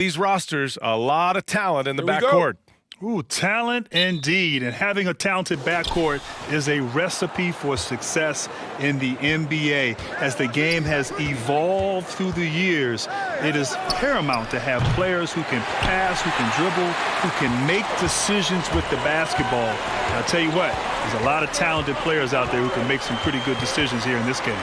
These rosters, a lot of talent in the Here we go. backcourt. Ooh, talent indeed. And having a talented backcourt is a recipe for success in the NBA. As the game has evolved through the years, it is paramount to have players who can pass, who can dribble, who can make decisions with the basketball. And I'll tell you what, there's a lot of talented players out there who can make some pretty good decisions here in this game.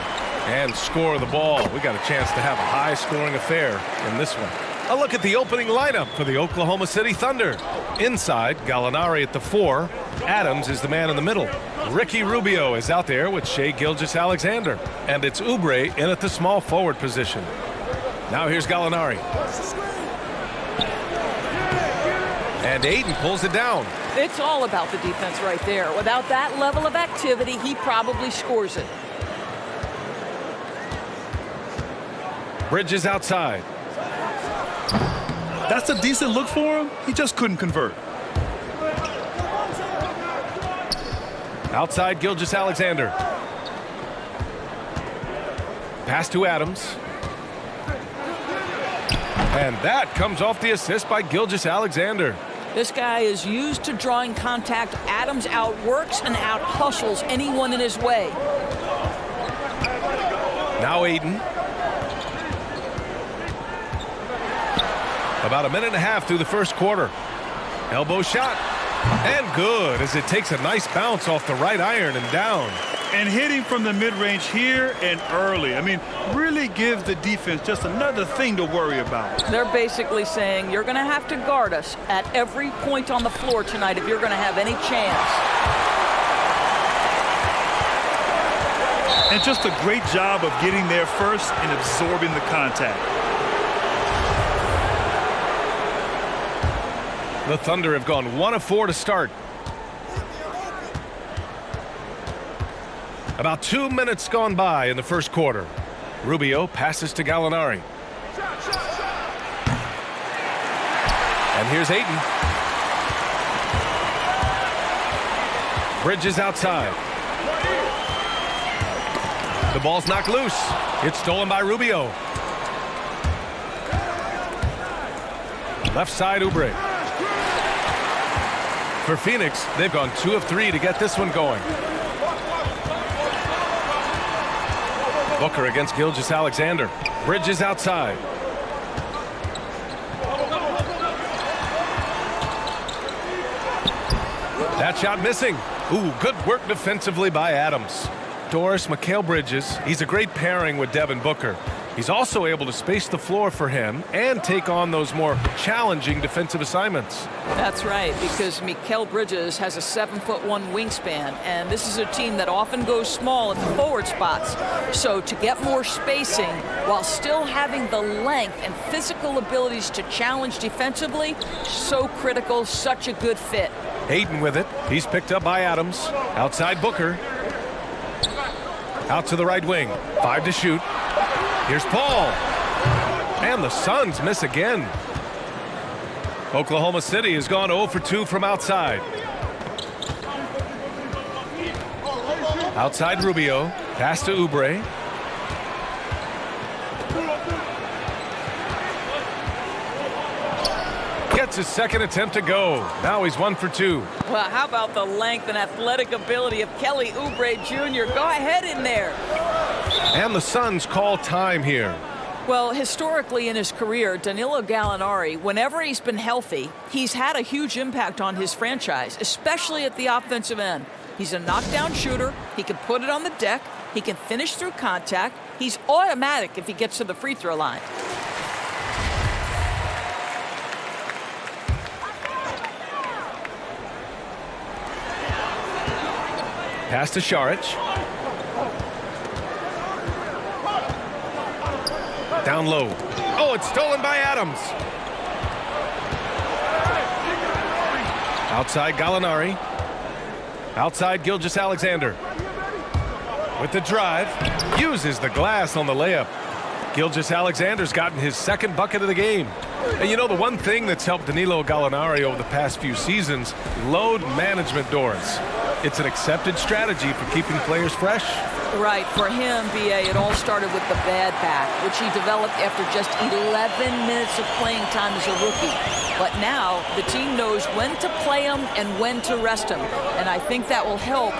And score the ball. We got a chance to have a high-scoring affair in this one. A look at the opening lineup for the Oklahoma City Thunder. Inside, Gallinari at the 4. Adams is the man in the middle. Ricky Rubio is out there with Shai Gilgeous-Alexander. And it's Oubre in at the small forward position. Now here's Gallinari. And Ayton pulls it down. It's all about the defense right there. Without that level of activity, he probably scores it. Bridges outside. That's a decent look for him. He just couldn't convert. Outside Gilgeous-Alexander. Pass to Adams. And that comes off the assist by Gilgeous-Alexander. This guy is used to drawing contact. Adams outworks and out-hustles anyone in his way. Now Ayton. About a minute and a half through the first quarter. Elbow shot. And good as it takes a nice bounce off the right iron and down. And hitting from the mid-range here and early. I mean, really give the defense just another thing to worry about. They're basically saying you're going to have to guard us at every point on the floor tonight if you're going to have any chance. And just a great job of getting there first and absorbing the contact. The Thunder have gone 1 of 4 to start. About 2 minutes gone by in the first quarter. Rubio passes to Gallinari. And here's Ayton. Bridges outside. The ball's knocked loose. It's stolen by Rubio. Left side, Oubre. For Phoenix, they've gone 2 of 3 to get this one going. Booker against Gilgeous-Alexander. Bridges outside. That shot missing. Ooh, good work defensively by Adams. Doris, Mikal Bridges, he's a great pairing with Devin Booker. He's also able to space the floor for him and take on those more challenging defensive assignments. That's right, because Mikal Bridges has a 7'1" wingspan, and this is a team that often goes small at the forward spots. So to get more spacing while still having the length and physical abilities to challenge defensively, so critical, such a good fit. Ayton with it. He's picked up by Adams. Outside Booker. Out to the right wing. 5 to shoot. Here's Paul. And the Suns miss again. Oklahoma City has gone 0 for 2 from outside. Outside Rubio. Pass to Oubre. Gets his second attempt to go. Now he's 1 for 2. Well, how about the length and athletic ability of Kelly Oubre Jr.? Go ahead in there. And the Suns call time here. Well, historically in his career, Danilo Gallinari, whenever he's been healthy, he's had a huge impact on his franchise, especially at the offensive end. He's a knockdown shooter. He can put it on the deck. He can finish through contact. He's automatic if he gets to the free throw line. Pass to Šarić. Down low. Oh, it's stolen by Adams. Outside Gallinari. Outside Gilgeous-Alexander. With the drive. Uses the glass on the layup. Gilgeous-Alexander's gotten his second bucket of the game. And you know, the one thing that's helped Danilo Gallinari over the past few seasons, load management, Doris. It's an accepted strategy for keeping players fresh. Right. For him, B.A., it all started with the bad back, which he developed after just 11 minutes of playing time as a rookie. But now the team knows when to play him and when to rest him. And I think that will help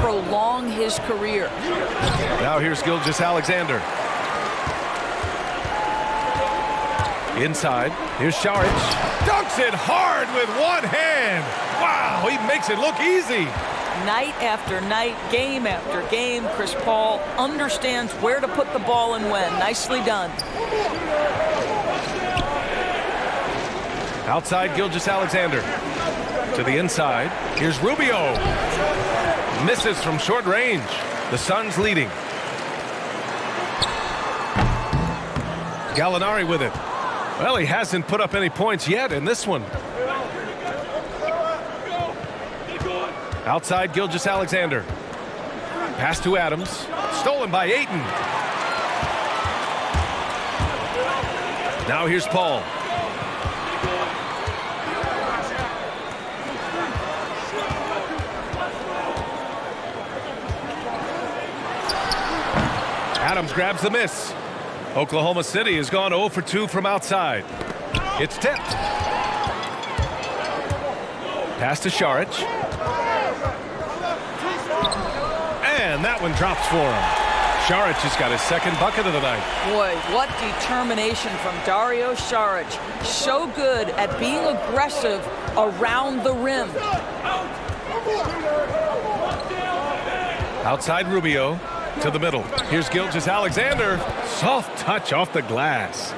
prolong his career. Now here's Gilgeous-Alexander. Inside, here's Saric. Dunks it hard with one hand. Wow, he makes it look easy. Night after night, game after game, Chris Paul understands where to put the ball and when. Nicely done. Outside, Gilgeous-Alexander. To the inside, here's Rubio. Misses from short range. The Suns leading. Gallinari with it. Well, he hasn't put up any points yet in this one. Outside, Gilgeous-Alexander. Pass to Adams. Stolen by Ayton. Now here's Paul. Adams grabs the miss. Oklahoma City has gone 0 for 2 from outside. It's tipped. Pass to Saric. And that one drops for him. Saric has got his second bucket of the night. Boy, what determination from Dario Saric. So good at being aggressive around the rim. Outside Rubio. To the middle. Here's Gilgeous-Alexander. Soft touch off the glass.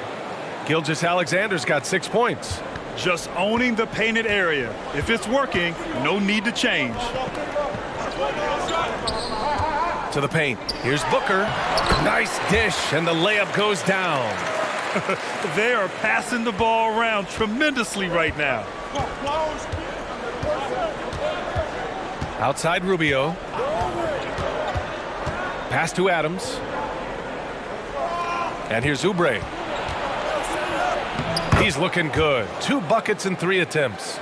Gilgeous-Alexander's got 6 points. Just owning the painted area. If it's working, no need to change. To the paint. Here's Booker. Nice dish, and the layup goes down. They are passing the ball around tremendously right now. Outside Rubio. Pass to Adams. And here's Oubre. He's looking good. 2 buckets and 3 attempts.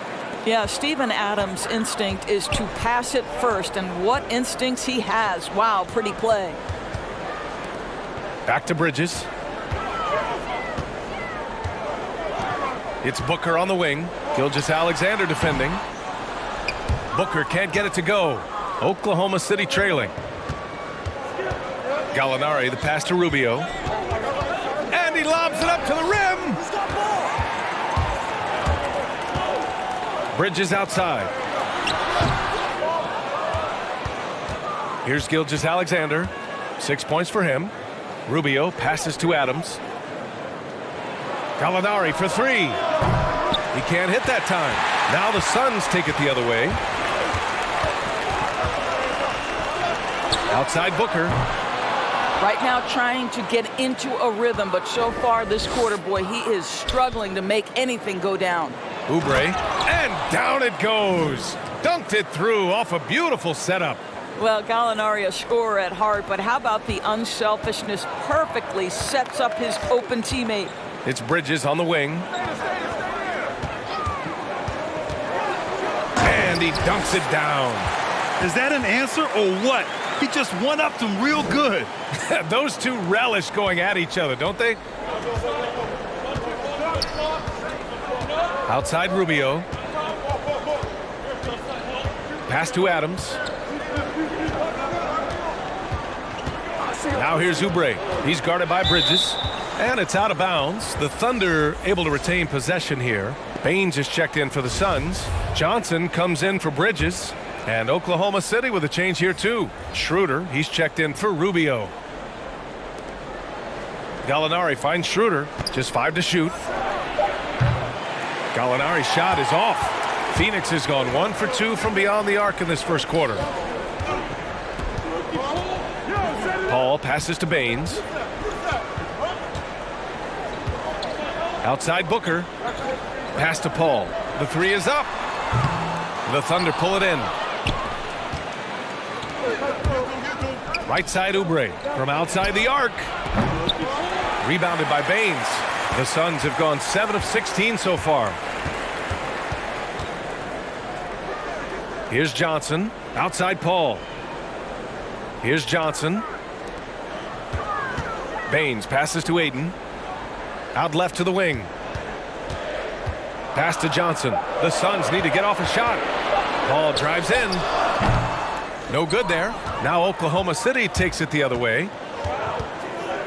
Yeah, Steven Adams' instinct is to pass it first, and what instincts he has. Wow, pretty play. Back to Bridges. It's Booker on the wing. Gilgeous-Alexander defending. Booker can't get it to go. Oklahoma City trailing. Gallinari, the pass to Rubio. And he lobs it up to the rim. Bridges outside. Here's Gilgeous-Alexander. 6 points for him. Rubio passes to Adams. Gallinari for 3. He can't hit that time. Now the Suns take it the other way. Outside Booker. Right now trying to get into a rhythm, but so far this quarter, boy, he is struggling to make anything go down. Oubre, and down it goes. Dunked it through off a beautiful setup. Well, Gallinari, a scorer at heart, but how about the unselfishness? Perfectly sets up his open teammate. It's Bridges on the wing. And he dunks it down. Is that an answer or what? He just one-upped him real good. Those two relish going at each other, don't they? Outside Rubio. Pass to Adams. Now here's Oubre. He's guarded by Bridges. And it's out of bounds. The Thunder able to retain possession here. Baines is checked in for the Suns. Johnson comes in for Bridges. And Oklahoma City with a change here too. Schroeder, he's checked in for Rubio. Gallinari finds Schroeder. Just 5 to shoot. Gallinari's shot is off. Phoenix has gone 1 for 2 from beyond the arc in this first quarter. Paul passes to Baines. Outside Booker. Pass to Paul. The 3 is up. The Thunder pull it in. Right side Oubre from outside the arc. Rebounded by Baines. The Suns have gone 7 of 16 so far. Here's Johnson. Outside Paul. Here's Johnson. Baines passes to Aiden. Out left to the wing. Pass to Johnson. The Suns need to get off a shot. Paul drives in. No good there. Now Oklahoma City takes it the other way.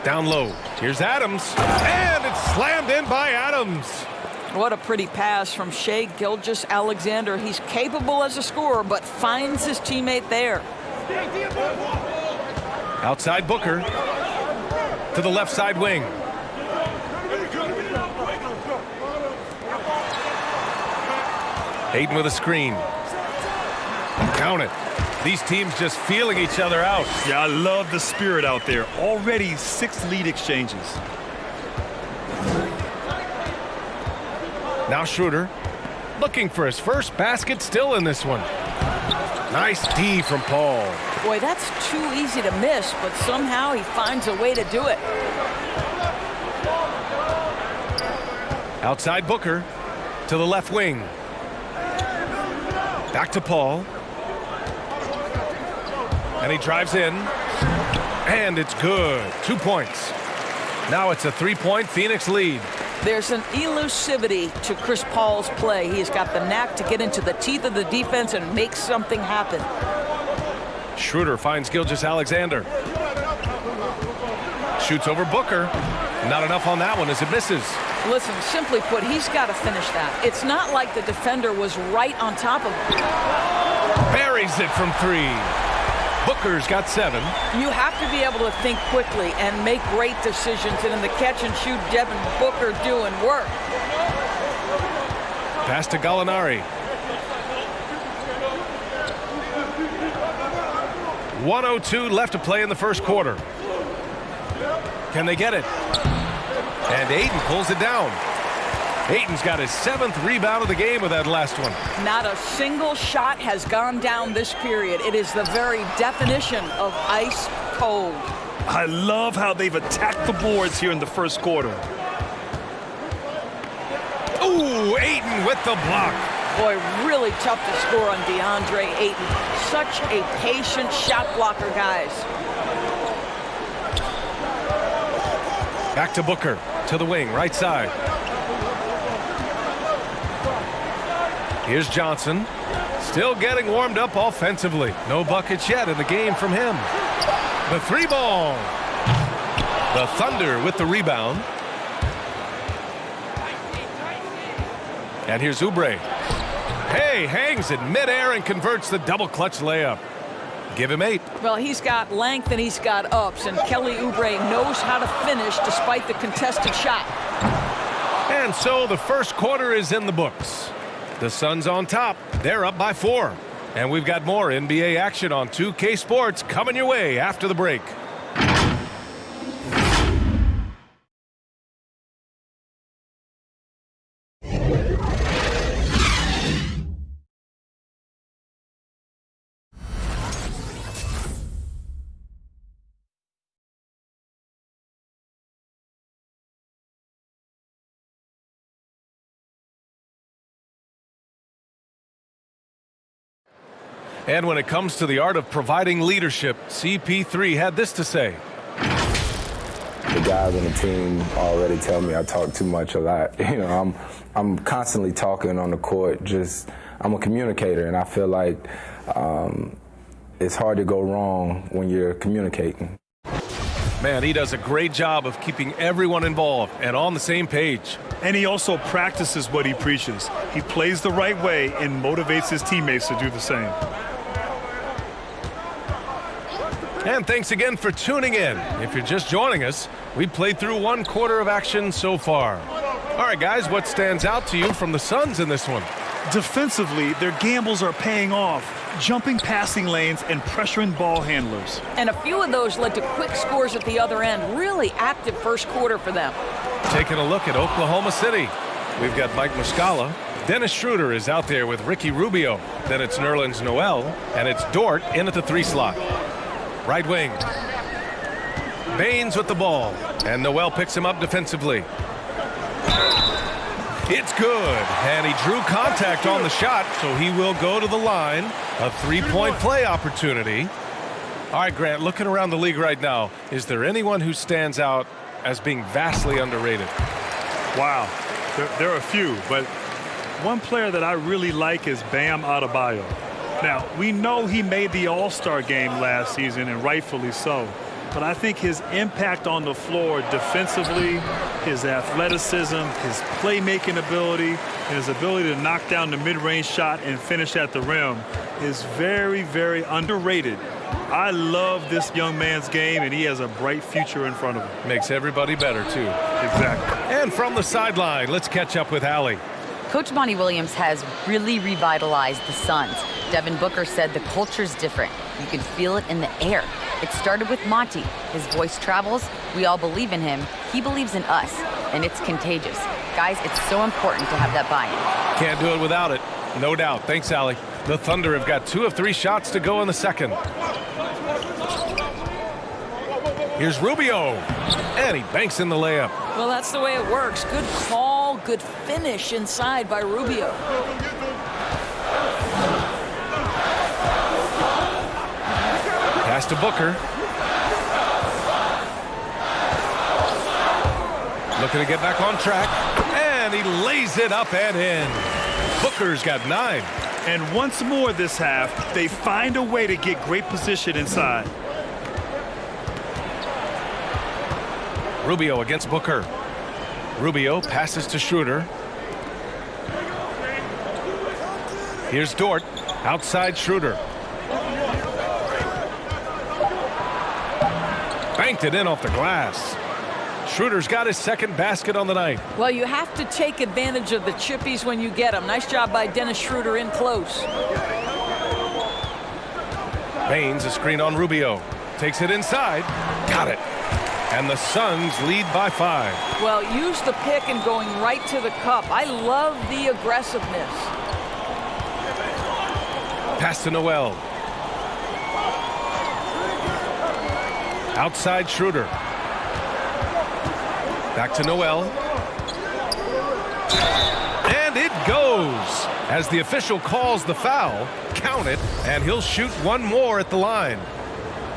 Down low. Here's Adams. And it's slammed in by Adams. What a pretty pass from Shai Gilgeous-Alexander. He's capable as a scorer, but finds his teammate there. Outside Booker. To the left side wing. Aiden with a screen. Count it. These teams just feeling each other out. Yeah, I love the spirit out there. Already 6 lead exchanges. Now Schroeder looking for his first basket, still in this one. Nice D from Paul. Boy, that's too easy to miss, but somehow he finds a way to do it. Outside Booker to the left wing. Back to Paul. And he drives in. And it's good. 2 points. Now it's a 3-point Phoenix lead. There's an elusivity to Chris Paul's play. He's got the knack to get into the teeth of the defense and make something happen. Schroeder finds Gilgeous-Alexander. Shoots over Booker. Not enough on that one as it misses. Listen, simply put, he's got to finish that. It's not like the defender was right on top of him. Buries it from 3. Booker's got 7. You have to be able to think quickly and make great decisions, and in the catch and shoot, Devin Booker doing work. Pass to Gallinari. 1:02 left to play in the first quarter. Can they get it? And Aiden pulls it down. Aiden's got his 7th rebound of the game with that last one. Not a single shot has gone down this period. It is the very definition of ice cold. I love how they've attacked the boards here in the first quarter. Ooh, Aiden with the block. Boy, really tough to score on DeAndre Ayton. Such a patient shot blocker, guys. Back to Booker, to the wing, right side. Here's Johnson, still getting warmed up offensively. No buckets yet in the game from him. The 3-ball. The Thunder with the rebound. And here's Oubre. Hey, hangs in midair and converts the double clutch layup. Give him 8. Well, he's got length and he's got ups, and Kelly Oubre knows how to finish despite the contested shot. And so the first quarter is in the books. The Suns on top. They're up by 4. And we've got more NBA action on 2K Sports coming your way after the break. And when it comes to the art of providing leadership, CP3 had this to say. The guys on the team already tell me I talk too much a lot. You know, I'm constantly talking on the court. I'm a communicator, and I feel like it's hard to go wrong when you're communicating. Man, he does a great job of keeping everyone involved and on the same page. And he also practices what he preaches. He plays the right way and motivates his teammates to do the same. And thanks again for tuning in. If you're just joining us, we played through 1 quarter of action so far. All right, guys, what stands out to you from the Suns in this one? Defensively, their gambles are paying off, jumping passing lanes and pressuring ball handlers. And a few of those led to quick scores at the other end. Really active first quarter for them. Taking a look at Oklahoma City. We've got Mike Muscala. Dennis Schroeder is out there with Ricky Rubio. Then it's Nerlens Noel, and it's Dort in at the 3 slot. Right wing. Baines with the ball, and Noel picks him up defensively. It's good, and he drew contact on the shot, so he will go to the line. A three-point play opportunity. All right, Grant, looking around the league right now, is there anyone who stands out as being vastly underrated? Wow, there are a few, but one player that I really like is Bam Adebayo. Now, we know he made the All-Star game last season, and rightfully so. But I think his impact on the floor defensively, his athleticism, his playmaking ability, and his ability to knock down the mid-range shot and finish at the rim is very, very underrated. I love this young man's game, and he has a bright future in front of him. Makes everybody better, too. Exactly. And from the sideline, let's catch up with Allie. Coach Monty Williams has really revitalized the Suns. Devin Booker said the culture's different. You can feel it in the air. It started with Monty. His voice travels. We all believe in him. He believes in us, and it's contagious. Guys, it's so important to have that buy-in. Can't do it without it. No doubt. Thanks, Allie. The Thunder have got 2 of 3 shots to go in the second. Here's Rubio, and he banks in the layup. Well, that's the way it works. Good call, good finish inside by Rubio. Pass to Booker. Looking to get back on track, and he lays it up and in. Booker's got 9. And once more this half, they find a way to get great position inside. Rubio against Booker. Rubio passes to Schroeder. Here's Dort. Outside Schroeder. Banked it in off the glass. Schroeder's got his second basket on the night. Well, you have to take advantage of the chippies when you get them. Nice job by Dennis Schroeder in close. Baines, a screen on Rubio. Takes it inside. Got it. And the Suns lead by 5. Well, use the pick and going right to the cup. I love the aggressiveness. Pass to Noel. Outside Schroeder. Back to Noel. And it goes. As the official calls the foul, count it, and he'll shoot one more at the line.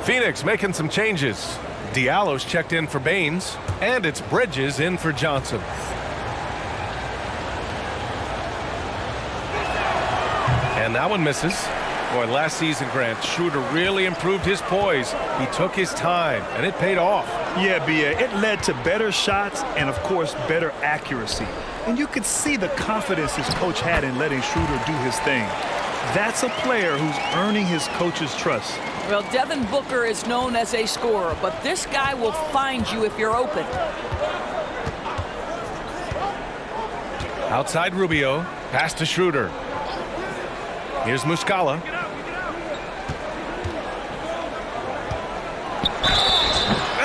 Phoenix making some changes. Diallo's checked in for Baines, and it's Bridges in for Johnson. And that one misses. Boy, last season, Grant, Schroeder really improved his poise. He took his time, and it paid off. Yeah, B.A., it led to better shots and, of course, better accuracy. And you could see the confidence his coach had in letting Schroeder do his thing. That's a player who's earning his coach's trust. Well, Devin Booker is known as a scorer, but this guy will find you if you're open. Outside Rubio, pass to Schroeder. Here's Muscala.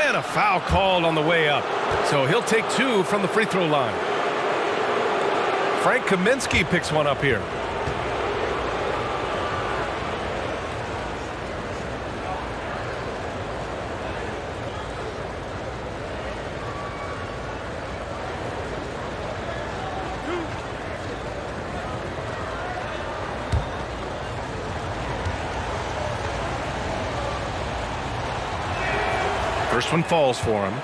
And a foul called on the way up. So he'll take 2 from the free throw line. Frank Kaminsky picks one up here. First one falls for him.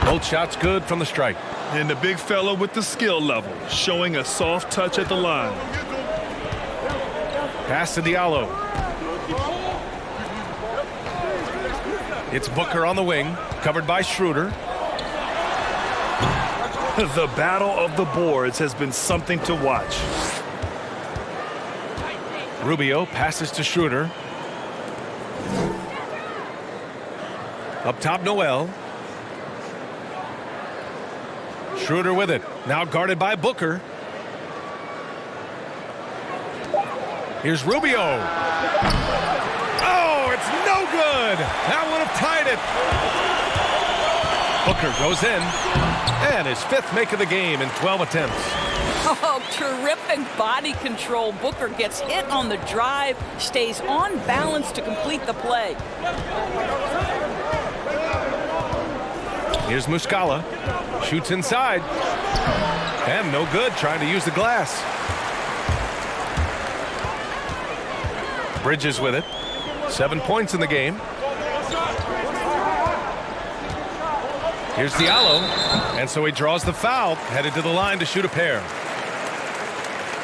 Both shots good from the strike. And the big fella with the skill level, showing a soft touch at the line. Pass to Diallo. It's Booker on the wing, covered by Schroeder. The battle of the boards has been something to watch. Rubio passes to Schroeder. Up top, Noel. Schroeder with it. Now guarded by Booker. Here's Rubio. Oh, it It's no good. That would have tied it. Booker goes in, and his 5th make of the game in 12 attempts. Oh, terrific body control. Booker gets hit on the drive, stays on balance to complete the play. Here's Muscala. Shoots inside. And no good, trying to use the glass. Bridges with it. 7 points in the game. Here's Diallo. And so he draws the foul, headed to the line to shoot a pair.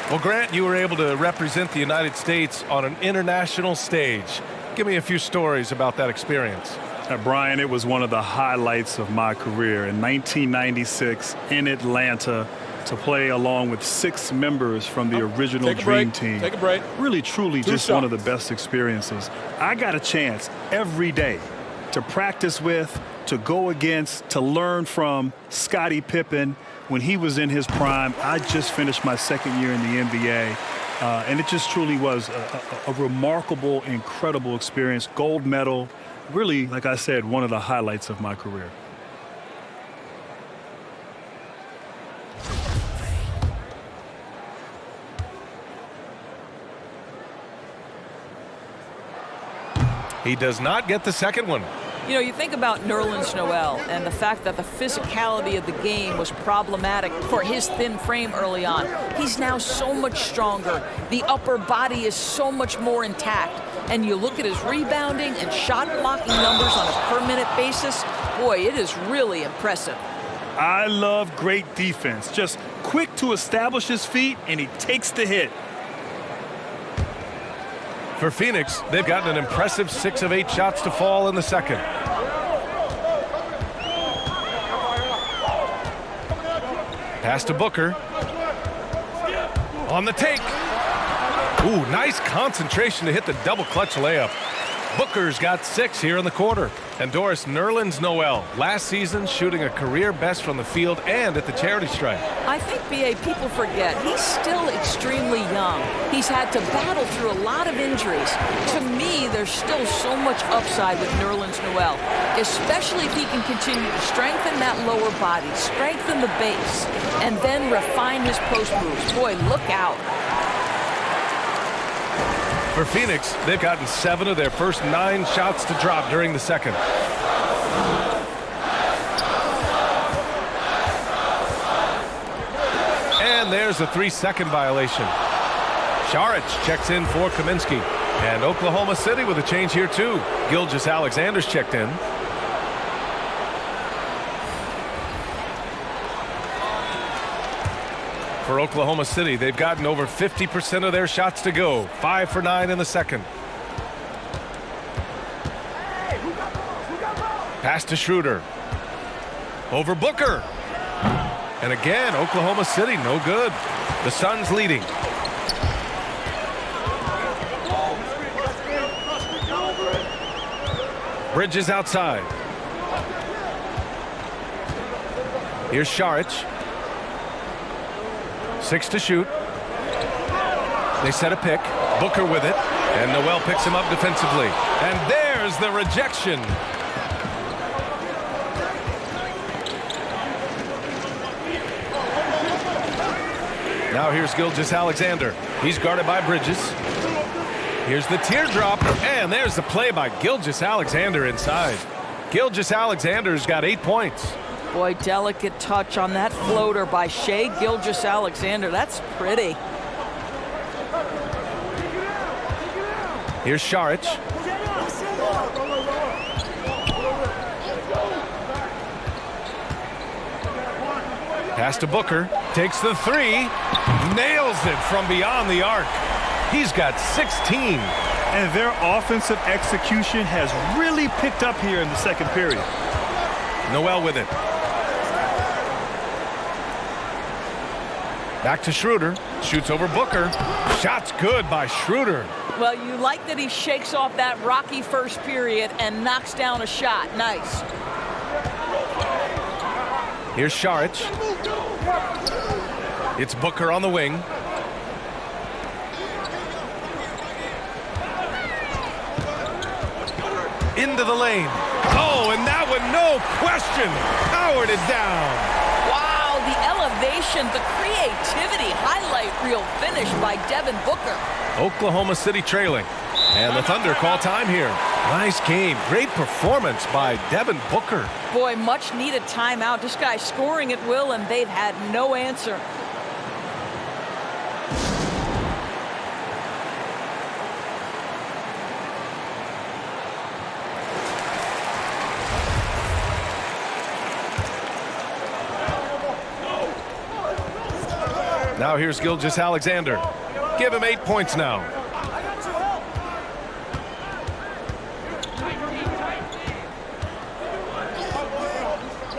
Well, Grant, you were able to represent the United States on an international stage. Give me a few stories about that experience. Brian, it was one of the highlights of my career. In 1996 in Atlanta, to play along with 6 members from the original Dream Team. Take a break. Really, truly, Two just shots. one of the best experiences. I got a chance every day to practice with, to go against, to learn from Scottie Pippen when he was in his prime. I just finished my 2nd year in the NBA, and it just truly was a remarkable, incredible experience. Gold medal, really, like I said, one of the highlights of my career. He does not get the second one. You know, you think about Nerlens Noel and the fact that the physicality of the game was problematic for his thin frame early on. He's now so much stronger. The upper body is so much more intact. And you look at his rebounding and shot blocking numbers on a per-minute basis, boy, it is really impressive. I love great defense. Just quick to establish his feet, and he takes the hit. For Phoenix, they've gotten an impressive 6 of 8 shots to fall in the second. Pass to Booker. On the take. Ooh, nice concentration to hit the double clutch layup. Booker's got 6 here in the quarter. And Doris, Nerlens Noel, last season shooting a career best from the field and at the charity stripe. I think, B.A., people forget he's still extremely young. He's had to battle through a lot of injuries. To me, there's still so much upside with Nerlens Noel, especially if he can continue to strengthen that lower body, strengthen the base, and then refine his post moves. Boy, look out. For Phoenix, they've gotten 7 of their first 9 shots to drop during the second. And there's a 3-second violation. Saric checks in for Kaminsky. And Oklahoma City with a change here too. Gilgeous-Alexander's checked in. For Oklahoma City, they've gotten over 50% of their shots to go. 5 for 9 in the second. Pass to Schroeder. Over Booker. And again, Oklahoma City, no good. The Suns leading. Bridges outside. Here's Saric. 6 to shoot. They set a pick. Booker with it. And Noel picks him up defensively. And there's the rejection. Now here's Gilgeous-Alexander. He's guarded by Bridges. Here's the teardrop. And there's the play by Gilgeous-Alexander inside. Gilgeous-Alexander's got 8 points. Boy, delicate touch on that floater by Shai Gilgeous-Alexander. That's pretty. Here's Saric. Pass to Booker. Takes the 3. Nails it from beyond the arc. He's got 16. And their offensive execution has really picked up here in the second period. Noel with it. Back to Schroeder. Shoots over Booker. Shot's good by Schroeder. Well, you like that he shakes off that rocky first period and knocks down a shot. Nice. Here's Saric. It's Booker on the wing. into the lane. Oh, and that one, no question, powered it down. Wow, the elevation, the creativity, highlight reel finish by Devin Booker. Oklahoma City trailing. And the Thunder call time here. Nice game. Great performance by Devin Booker. Boy, much needed timeout. This guy's scoring at will, and they've had no answer. Now here's Gilgeous-Alexander. Give him 8 points now.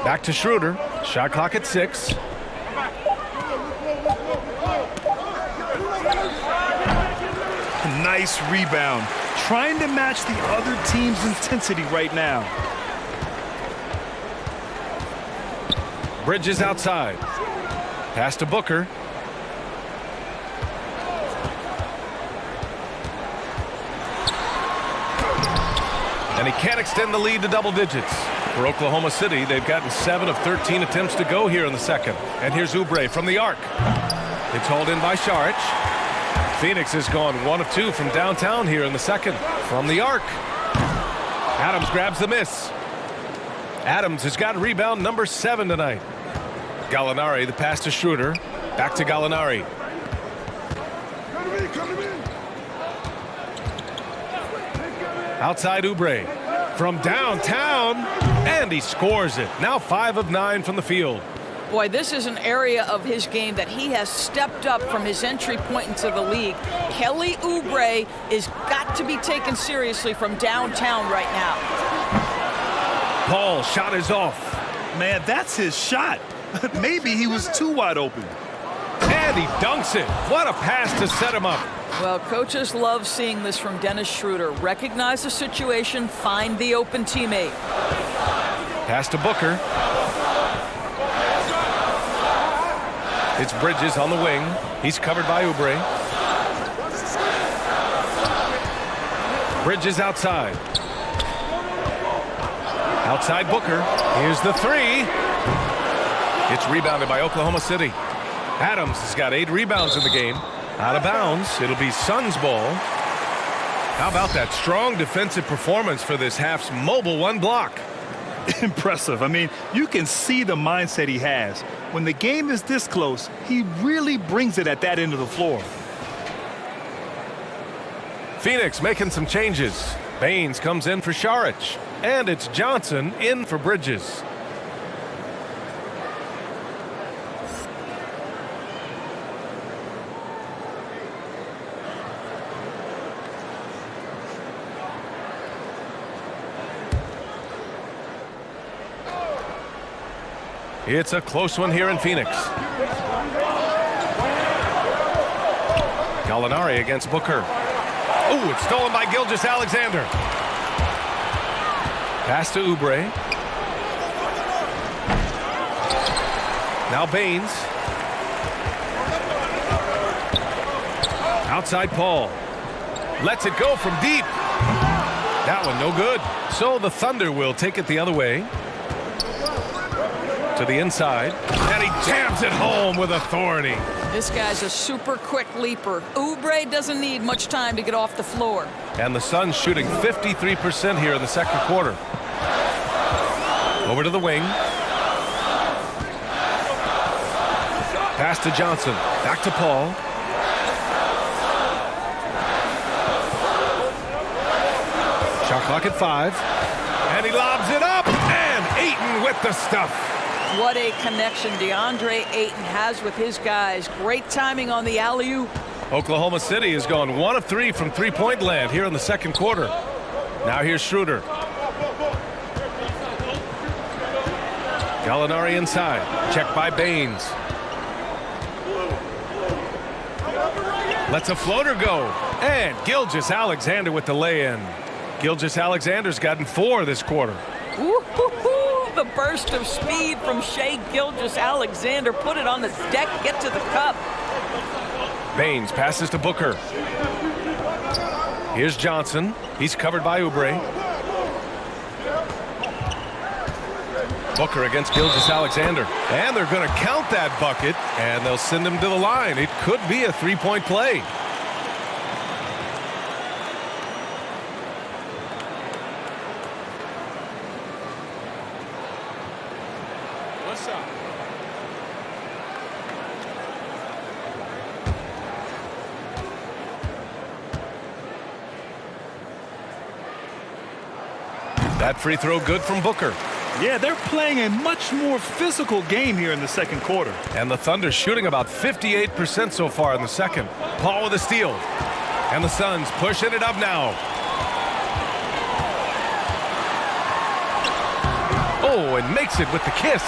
Back to Schroeder. Shot clock at 6. Nice rebound. Trying to match the other team's intensity right now. Bridges outside. Pass to Booker. And he can't extend the lead to double digits. For Oklahoma City, they've gotten 7 of 13 attempts to go here in the second. And here's Oubre from the arc. It's hauled in by Saric. Phoenix has gone 1 of 2 from downtown here in the second. From the arc. Adams grabs the miss. Adams has got rebound number 7 tonight. Gallinari, the pass to Schroeder. Back to Gallinari. Outside Oubre. From downtown, and he scores it. Now 5 of 9 from the field. Boy, this is an area of his game that he has stepped up from his entry point into the league. Kelly Oubre is got to be taken seriously from downtown right now. Paul, shot is off. Man, that's his shot. Maybe he was too wide open. And he dunks it. What a pass to set him up. Well, coaches love seeing this from Dennis Schroeder. Recognize the situation, find the open teammate. Pass to Booker. It's Bridges on the wing. He's covered by Oubre. Bridges outside. Outside Booker. Here's the 3. It's rebounded by Oklahoma City. Adams has got 8 rebounds in the game. Out of bounds. It'll be Suns ball. How about that strong defensive performance for this half's mobile 1 block? Impressive. I mean, you can see the mindset he has. When the game is this close, he really brings it at that end of the floor. Phoenix making some changes. Baines comes in for Saric. And it's Johnson in for Bridges. It's a close one here in Phoenix. Gallinari against Booker. Oh, it's stolen by Gilgeous-Alexander. Pass to Oubre. Now Baines. Outside Paul. Lets it go from deep. That one no good. So the Thunder will take it the other way. To the inside, and he jams it home with authority. This guy's a super quick leaper. Oubre doesn't need much time to get off the floor. And the Suns shooting 53% here in the second quarter. Over to the wing. Pass to Johnson. Back to Paul. Shot clock at 5. And he lobs it up. And Ayton with the stuff. What a connection DeAndre Ayton has with his guys. Great timing on the alley-oop. Oklahoma City has gone 1 of 3 from three-point land here in the second quarter. Now here's Schroeder. Gallinari inside. Checked by Baines. Lets a floater go. And Gilgeous-Alexander with the lay-in. Gilgeous-Alexander's gotten 4 this quarter. Woo-hoo-hoo. The burst of speed from Shai Gilgeous-Alexander. Put it on the deck, get to the cup. Baines passes to Booker. Here's Johnson. He's covered by Oubre. Booker against Gilgeous-Alexander. And they're going to count that bucket, and they'll send him to the line. It could be a three-point play. What's up? That free throw good from Booker. Yeah, they're playing a much more physical game here in the second quarter. And the Thunder shooting about 58% so far in the second. Paul with a steal. And the Suns pushing it up now. Oh, and makes it with the kiss.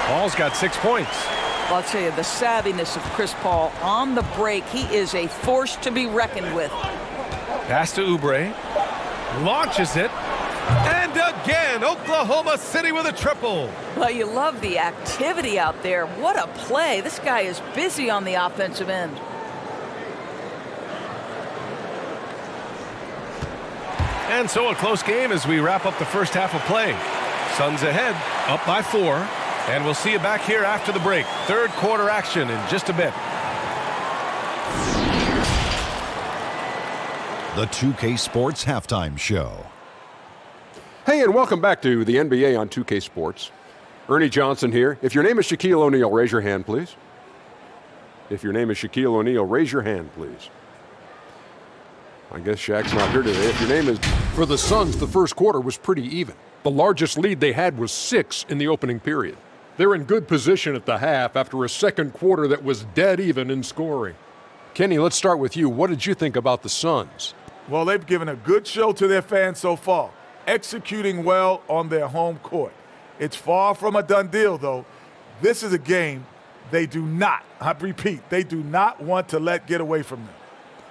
Paul's got 6 points. Well, I'll tell you, the savviness of Chris Paul on the break, he is a force to be reckoned with. Pass to Oubre. Launches it. And again, Oklahoma City with a triple. Well, you love the activity out there. What a play. This guy is busy on the offensive end. And so a close game as we wrap up the first half of play. Suns ahead, up by 4. And we'll see you back here after the break. Third quarter action in just a bit. The 2K Sports Halftime Show. Hey, and welcome back to the NBA on 2K Sports. Ernie Johnson here. If your name is Shaquille O'Neal, raise your hand, please. If your name is Shaquille O'Neal, raise your hand, please. I guess Shaq's not here today. If your name is... For the Suns, the first quarter was pretty even. The largest lead they had was 6 in the opening period. They're in good position at the half after a second quarter that was dead even in scoring. Kenny, let's start with you. What did you think about the Suns? Well, they've given a good show to their fans so far, executing well on their home court. It's far from a done deal, though. This is a game they do not, I repeat, they do not want to let get away from them.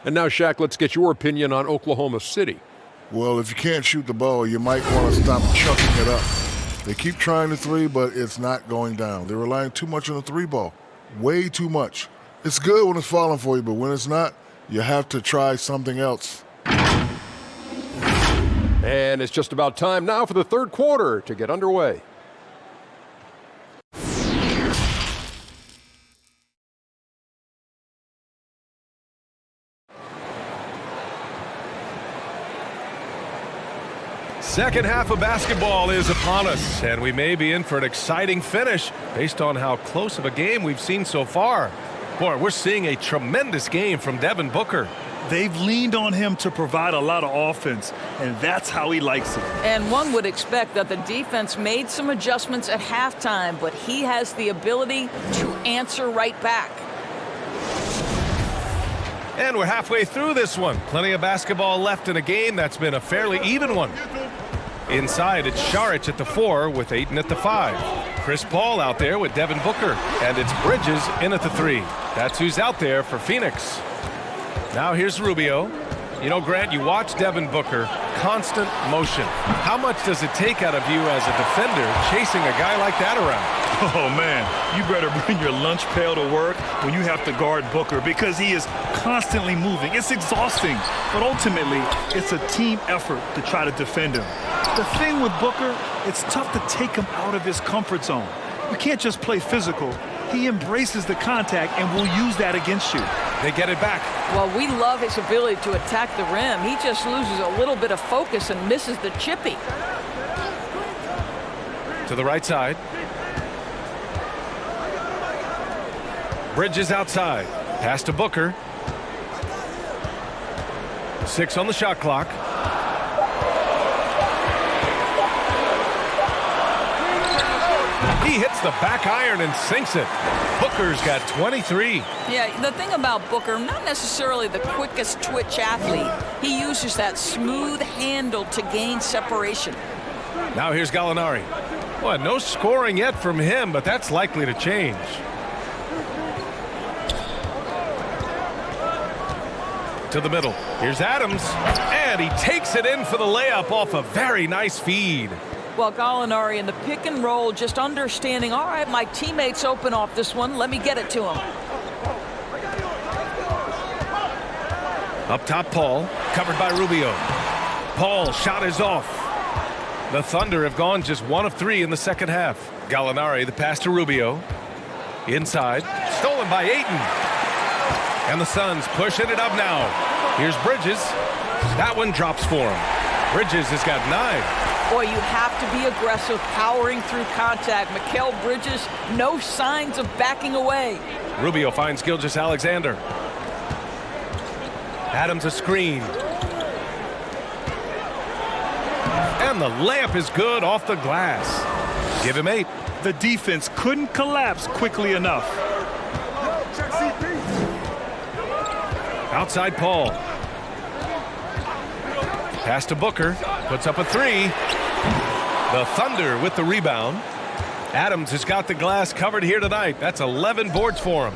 And now, Shaq, let's get your opinion on Oklahoma City. Well, if you can't shoot the ball, you might want to stop chucking it up. They keep trying the three, but it's not going down. They're relying too much on the three ball, way too much. It's good when it's falling for you, but when it's not, you have to try something else. And it's just about time now for the third quarter to get underway. Second half of basketball is upon us, and we may be in for an exciting finish based on how close of a game we've seen so far. Boy, we're seeing a tremendous game from Devin Booker. They've leaned on him to provide a lot of offense, and that's how he likes it. And one would expect that the defense made some adjustments at halftime, but he has the ability to answer right back. And we're halfway through this one. Plenty of basketball left in a game that's been a fairly even one. Inside, it's Šarić at the 4 with Ayton at the 5. Chris Paul out there with Devin Booker. And it's Bridges in at the 3. That's who's out there for Phoenix. Now here's Rubio. You know, Grant, you watch Devin Booker, constant motion. How much does it take out of you as a defender chasing a guy like that around? Oh, man, you better bring your lunch pail to work when you have to guard Booker because he is constantly moving. It's exhausting, but ultimately, it's a team effort to try to defend him. The thing with Booker, it's tough to take him out of his comfort zone. You can't just play physical. He embraces the contact and will use that against you. They get it back. Well, we love his ability to attack the rim. He just loses a little bit of focus and misses the chippy. To the right side. Bridges outside. Pass to Booker. 6 on the shot clock. He hits the back iron and sinks it. Booker's got 23. Yeah, the thing about Booker, not necessarily the quickest twitch athlete. He uses that smooth handle to gain separation. Now here's Gallinari. Well, no scoring yet from him, but that's likely to change. To the middle. Here's Adams. And he takes it in for the layup off a very nice feed. Well, Gallinari in the pick and roll, just understanding, all right, my teammate's open off this one. Let me get it to him. Up top, Paul. Covered by Rubio. Paul, shot is off. The Thunder have gone just 1 of 3 in the second half. Gallinari, the pass to Rubio. Inside, stolen by Ayton. And the Suns pushing it up now. Here's Bridges. That one drops for him. Bridges has got 9. Boy, you have to be aggressive, powering through contact. Mikal Bridges, no signs of backing away. Rubio finds Gilgeous-Alexander. Adams a screen. And the layup is good off the glass. Give him 8. The defense couldn't collapse quickly enough. Outside Paul. Pass to Booker. Puts up a 3. The Thunder with the rebound. Adams has got the glass covered here tonight. That's 11 boards for him.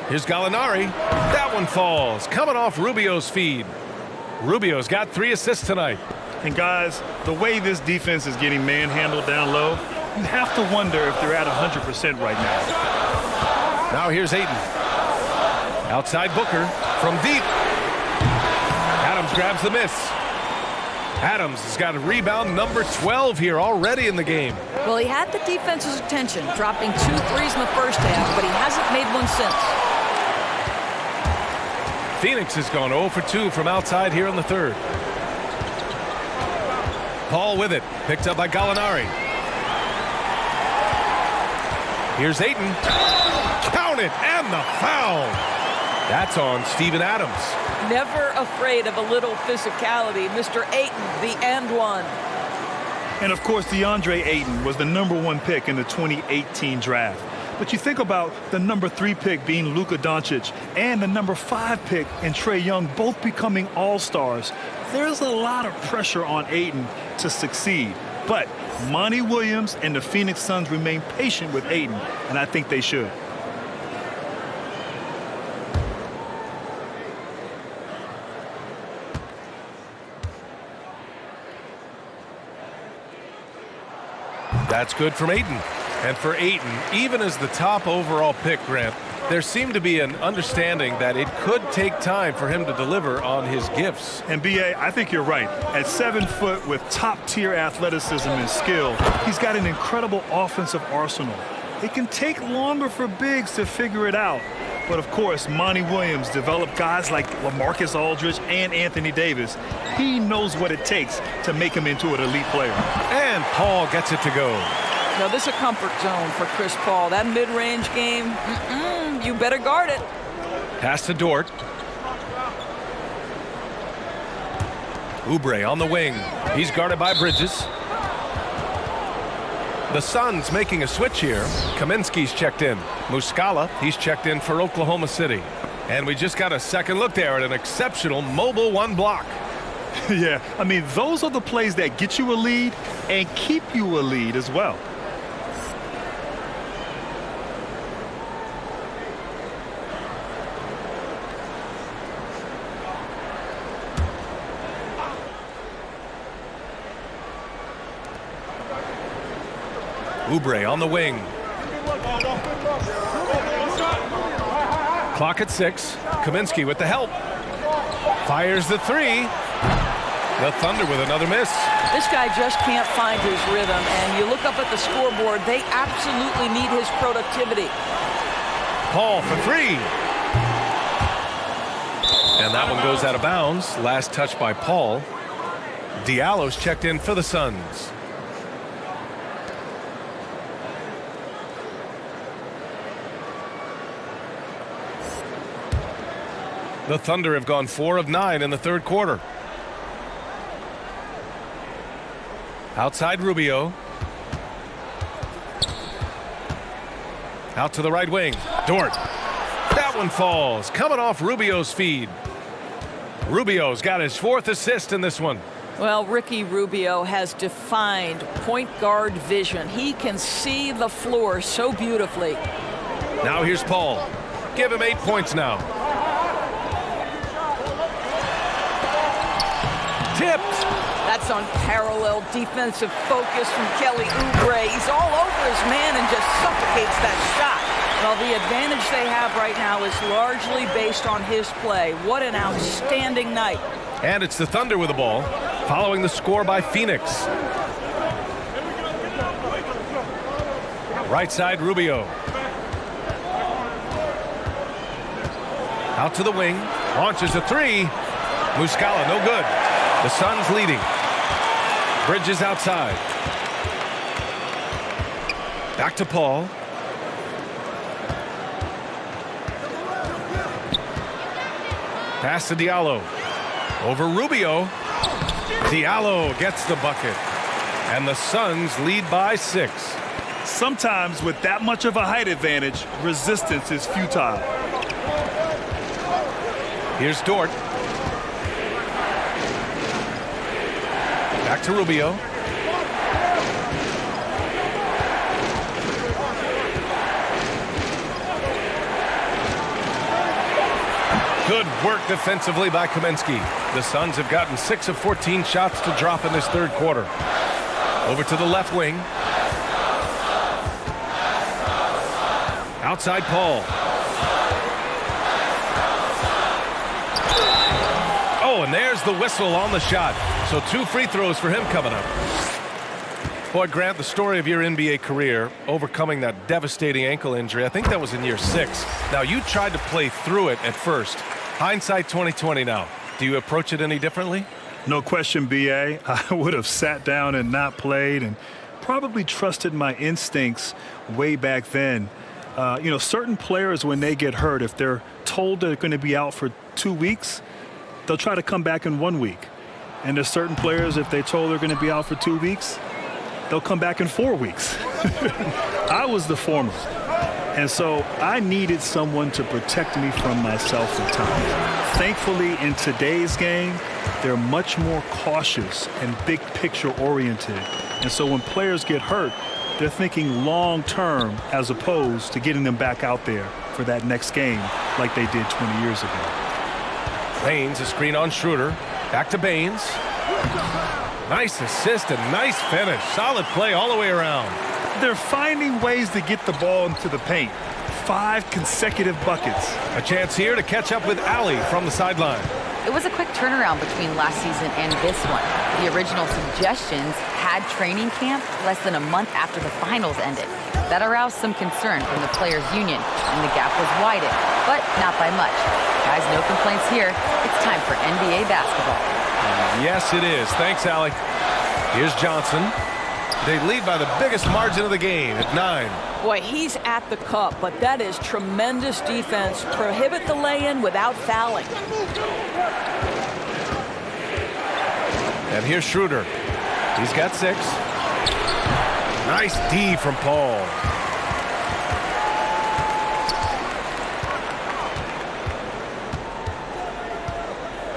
Here's Gallinari. That one falls. Coming off Rubio's feed. Rubio's got 3 assists tonight. And guys, the way this defense is getting manhandled down low, you have to wonder if they're at 100% right now. Now here's Ayton. Outside Booker from deep. Adams grabs the miss. Adams has got a rebound number 12 here already in the game. Well, he had the defense's attention, dropping 2 threes in the first half, but he hasn't made one since. Phoenix has gone 0 for 2 from outside here in the third. Paul with it, picked up by Gallinari. Here's Ayton. Count it, and the foul. That's on Steven Adams. Never afraid of a little physicality. Mr. Ayton, the and one. And of course, DeAndre Ayton was the #1 pick in the 2018 draft. But you think about the #3 pick being Luka Doncic and the #5 pick in Trae Young both becoming all-stars. There's a lot of pressure on Ayton to succeed. But Monty Williams and the Phoenix Suns remain patient with Ayton, and I think they should. That's good from Ayton. And for Ayton, even as the top overall pick, Grant, there seemed to be an understanding that it could take time for him to deliver on his gifts. And B.A., I think you're right. At 7 foot with top-tier athleticism and skill, he's got an incredible offensive arsenal. It can take longer for bigs to figure it out. But of course, Monty Williams developed guys like LaMarcus Aldridge and Anthony Davis. He knows what it takes to make him into an elite player. And Paul gets it to go. Now, this is a comfort zone for Chris Paul. That mid-range game, you better guard it. Pass to Dort. Oubre on the wing. He's guarded by Bridges. The Suns making a switch here. Kaminsky's checked in. Muscala, he's checked in for Oklahoma City. And we just got a second look there at an exceptional mobile 1 block. Yeah, I mean, those are the plays that get you a lead and keep you a lead as well. Oubre on the wing. Clock at 6. Kaminsky with the help. Fires the 3. The Thunder with another miss. This guy just can't find his rhythm, and you look up at the scoreboard, they absolutely need his productivity. Paul for 3. And that one goes out of bounds. Last touch by Paul. Diallo's checked in for the Suns. The Thunder have gone 4 of 9 in the third quarter. Outside Rubio. Out to the right wing. Dort. That one falls. Coming off Rubio's feed. Rubio's got his 4th assist in this one. Well, Ricky Rubio has defined point guard vision. He can see the floor so beautifully. Now here's Paul. Give him 8 points now. Tipped. That's unparalleled defensive focus from Kelly Oubre. He's all over his man and just suffocates that shot. Well, the advantage they have right now is largely based on his play. What an outstanding night. And it's the Thunder with the ball, following the score by Phoenix. Right side, Rubio. Out to the wing. Launches a three. Muscala, no good. The Suns leading. Bridges outside. Back to Paul. Pass to Diallo. Over Rubio. Diallo gets the bucket. And the Suns lead by 6. Sometimes with that much of a height advantage, resistance is futile. Here's Dort. Back to Rubio. Good work defensively by Kaminsky. The Suns have gotten 6 of 14 shots to drop in this third quarter. Over to the left wing. Outside Paul. Oh, and there's the whistle on the shot. So 2 free throws for him coming up. Boy, Grant, the story of your NBA career, overcoming that devastating ankle injury, I think that was in year 6. Now, you tried to play through it at first. Hindsight 2020 now. Do you approach it any differently? No question, B.A. I would have sat down and not played and probably trusted my instincts way back then. Certain players, when they get hurt, if they're told they're going to be out for 2 weeks, they'll try to come back in 1 week. And there's certain players, if they're told they're going to be out for 2 weeks, they'll come back in 4 weeks. I was the former. And so I needed someone to protect me from myself at times. Thankfully, in today's game, they're much more cautious and big picture oriented. And so when players get hurt, they're thinking long term as opposed to getting them back out there for that next game like they did 20 years ago. Baines, a screen on Schroeder. Back to Baines. Nice assist and nice finish. Solid play all the way around. They're finding ways to get the ball into the paint. 5 consecutive buckets. A chance here to catch up with Allie from the sideline. It was a quick turnaround between last season and this one. The original suggestions had training camp less than a month after the finals ended. That aroused some concern from the players' union, and the gap was widened, but not by much. Guys, no complaints here. It's time for NBA basketball. Yes, it is. Thanks, Allie. Here's Johnson. They lead by the biggest margin of the game at 9. Boy, he's at the cup, but that is tremendous defense. Prohibit the lay-in without fouling. And here's Schroeder. He's got 6. Nice D from Paul.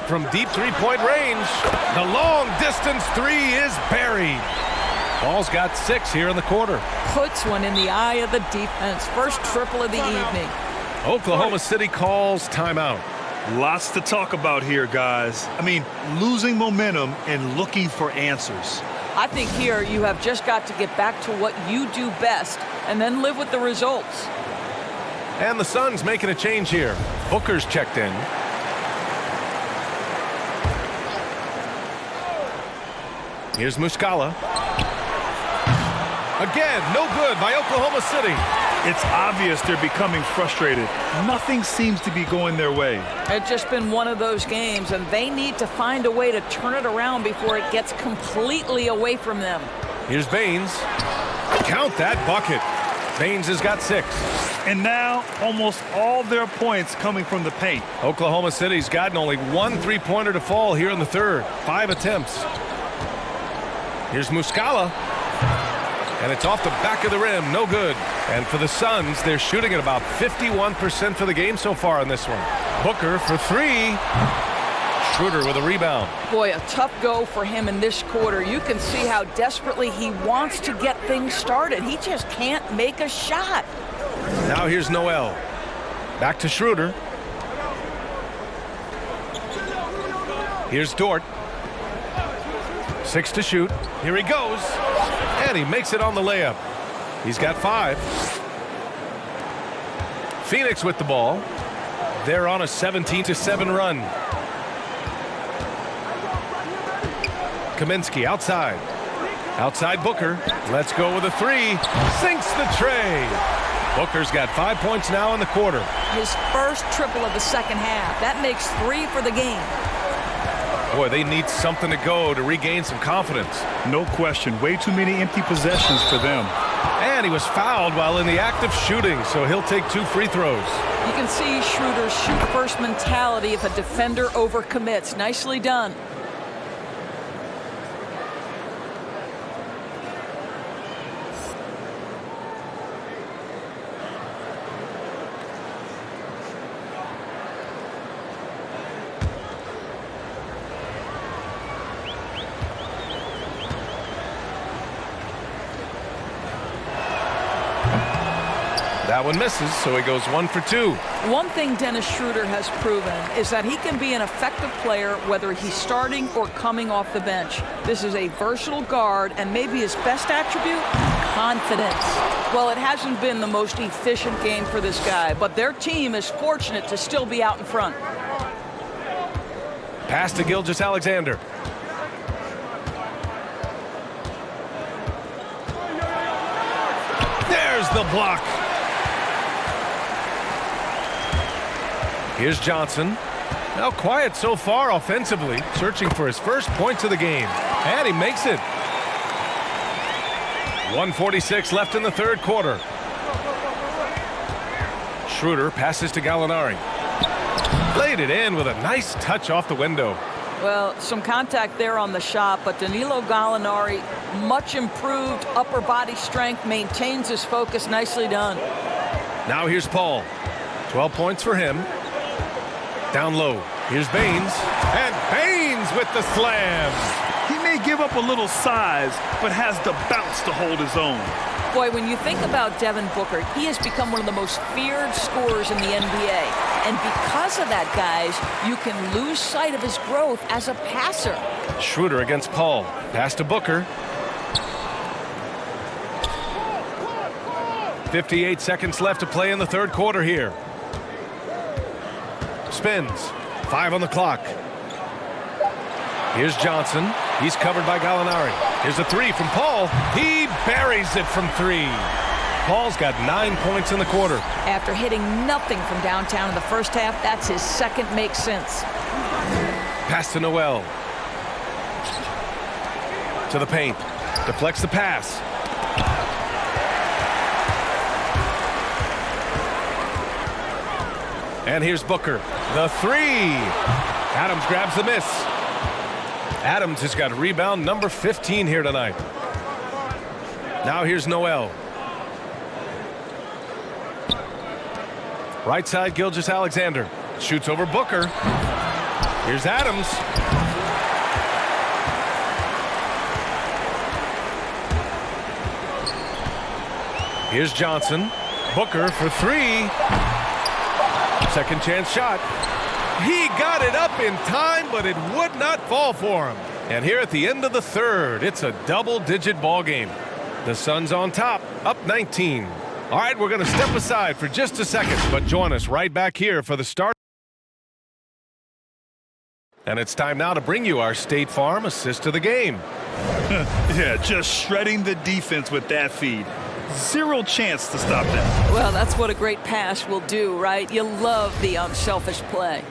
From deep three-point range, the long-distance 3 is buried. Paul's got 6 here in the quarter. Puts one in the eye of the defense. First triple of the evening. Oklahoma City calls timeout. Lots to talk about here, guys. I mean, losing momentum and looking for answers. I think here you have just got to get back to what you do best and then live with the results. And the Suns making a change here. Booker's checked in. Here's Muscala. Again, no good by Oklahoma City. It's obvious they're becoming frustrated. Nothing seems to be going their way. It's just been one of those games, and they need to find a way to turn it around before it gets completely away from them. Here's Baines. Count that bucket. Baines has got 6. And now almost all their points coming from the paint. Oklahoma City's gotten only 1 3-pointer to fall here in the third. 5 attempts. Here's Muscala. And it's off the back of the rim. No good. And for the Suns, they're shooting at about 51% for the game so far in this one. Booker for 3. Schroeder with a rebound. Boy, a tough go for him in this quarter. You can see how desperately he wants to get things started. He just can't make a shot. Now here's Noel. Back to Schroeder. Here's Dort. 6 to shoot. Here he goes. And he makes it on the layup. He's got 5. Phoenix with the ball. They're on a 17-7 run. Kaminsky outside. Outside Booker. Let's go with a three. Sinks the tray. Booker's got 5 points now in the quarter. His first triple of the second half. That makes 3 for the game. Boy, they need something to go to regain some confidence. No question. Way too many empty possessions for them. And he was fouled while in the act of shooting, so he'll take 2 free throws. You can see Schroeder's shoot-first mentality if a defender overcommits. Nicely done. That one misses, so he goes 1 for 2. One thing Dennis Schroeder has proven is that he can be an effective player whether he's starting or coming off the bench. This is a versatile guard, and maybe his best attribute, confidence. Well, it hasn't been the most efficient game for this guy, but their team is fortunate to still be out in front. Pass to Gilgeous-Alexander. There's the block. Here's Johnson. Now quiet so far offensively, searching for his first points of the game. And he makes it. 1:46 left in the third quarter. Schroeder passes to Gallinari. Laid it in with a nice touch off the window. Well, some contact there on the shot, but Danilo Gallinari, much improved upper body strength, maintains his focus. Nicely done. Now here's Paul. 12 points for him. Down low. Here's Baines. And Baines with the slam. He may give up a little size, but has the bounce to hold his own. Boy, when you think about Devin Booker, he has become one of the most feared scorers in the NBA. And because of that, guys, you can lose sight of his growth as a passer. Schroeder against Paul. Pass to Booker. 58 seconds left to play in the third quarter here. Spins. 5 on the clock. Here's Johnson. He's covered by Gallinari. Here's a three from Paul. He buries it from 3. Paul's got 9 points in the quarter. After hitting nothing from downtown in the first half, that's his second make sense. Pass to Noel. To the paint. Deflects the pass. And here's Booker. The three. Adams grabs the miss. Adams has got rebound number 15 here tonight. Now here's Noel. Right side, Gilgeous-Alexander. Shoots over Booker. Here's Adams. Here's Johnson. Booker for 3. Second chance shot. He got it up in time, but it would not fall for him. And here at the end of the third, it's a double-digit ball game. The Suns on top, up 19. All right, we're going to step aside for just a second, but join us right back here for the start. And it's time now to bring you our State Farm assist of the game. Yeah, just shredding the defense with that feed. Zero chance to stop that. Well, that's what a great pass will do, right? You love the unselfish play.